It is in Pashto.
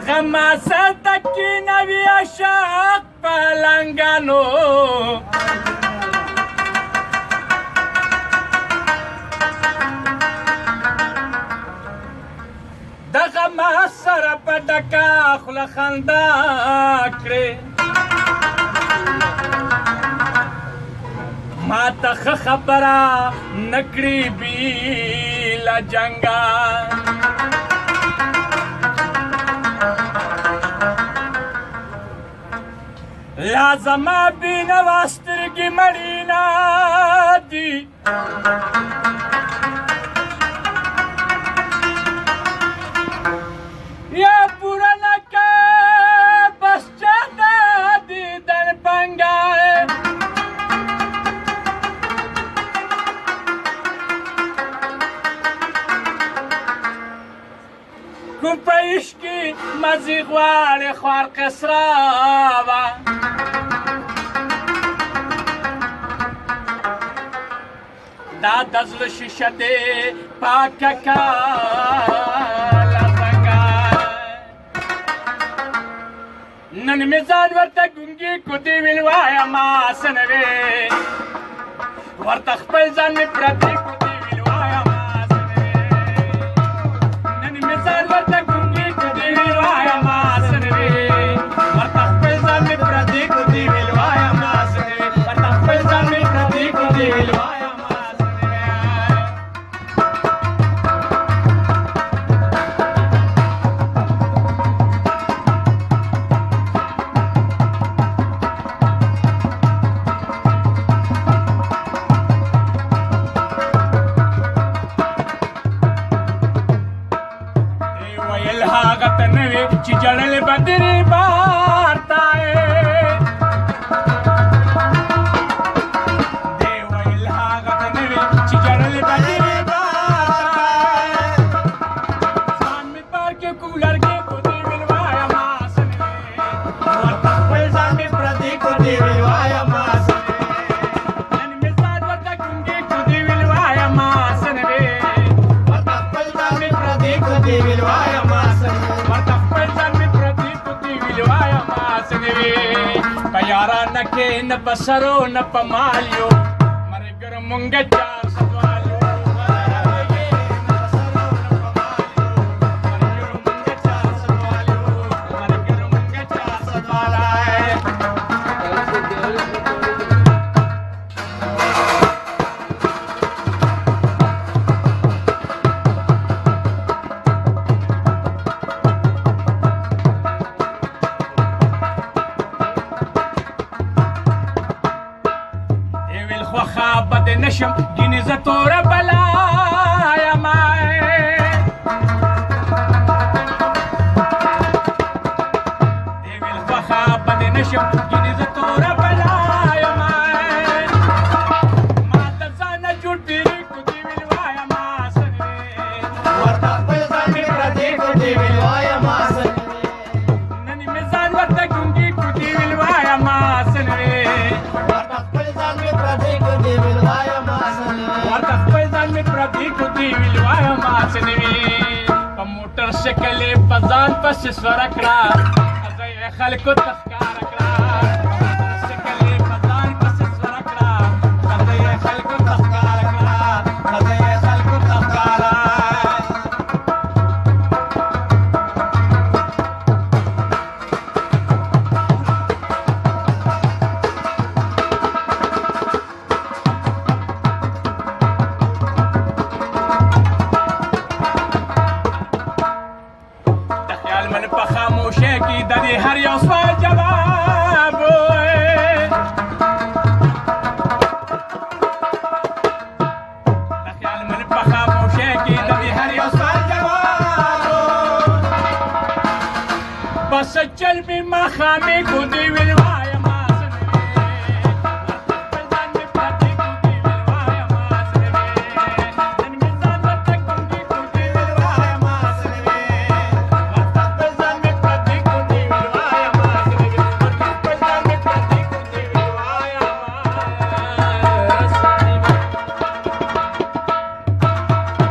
غمازه تکینوي عشق پلنګانو د غماز سره په ډکه خوله خندا کړې ما ته ښه خبره نه کړې بې له جنګه لا زما بینوا سترګې مړینه دي یا پوره لکه بس چاته دیدن پنګه کوم په عشق کې مزې غواړې خوار قصره وه دا د زړه شیشه دې پاکه کاله څنګه نن مې ځان ورته ګونګي کودې ویل وایمه څه نه وې ورته خپل ځان مې پردی کودې ویل وایمه څه نه وې نن مې ځان ورته ګونګي کودې ویل وایمه څه نه وې ورته خپل ځان مې پردی کودې ویل وایمه څه نه وې ورته خپل ځان مې پردی کودې ویل وایمه چې جړل بدرې بار تای دی ویل هغه ته نه وي چې جړل بدرې بار ځان مې پار کې کوم لرګې کودې ویل وایمه څه نه وې ورته خپل ځان مې پردی کودې ویل وایمه څه نه وې نن مې ځان ورته ګونګې کودې ویل وایمه څه نه وې ورته خپل ځان مې پردی کودې ویل وایمه څه نه وې په یارانه کې نه په سرو نه په مالیو ملګرو مونږ چار سوالو بد نشم گینې زه توره بلا یمه دی ویل خوښه بد نشم گینې زه توره بلا یمه ما د ځانه جوړ پیري کودې ویل وایمه څه نه وې ورته خپل ځان مې پردی کودې ویل وایمه څه نه وې نن مې ځان ورته ګونګي کودې ویل وایمه څه نه وې ورته خپل ځان مې پردی کودې ویل وایمه ورته خپل ځان مې پردی کودې ویل وایمه څه نه وې په موټر شکل یې په ځان پسې سوره کړه زه یې خلکو ته ښکاره کړه شکل یې په ځان پسې سوره کړه زه یې خلکو ته ښکاره کړه زه یې خلکو ته ښکاره هر یو سوال جواب د خیال من په خاموشۍ کې د هر یو سوال جواب بس چل مې ماښامې کودې ویل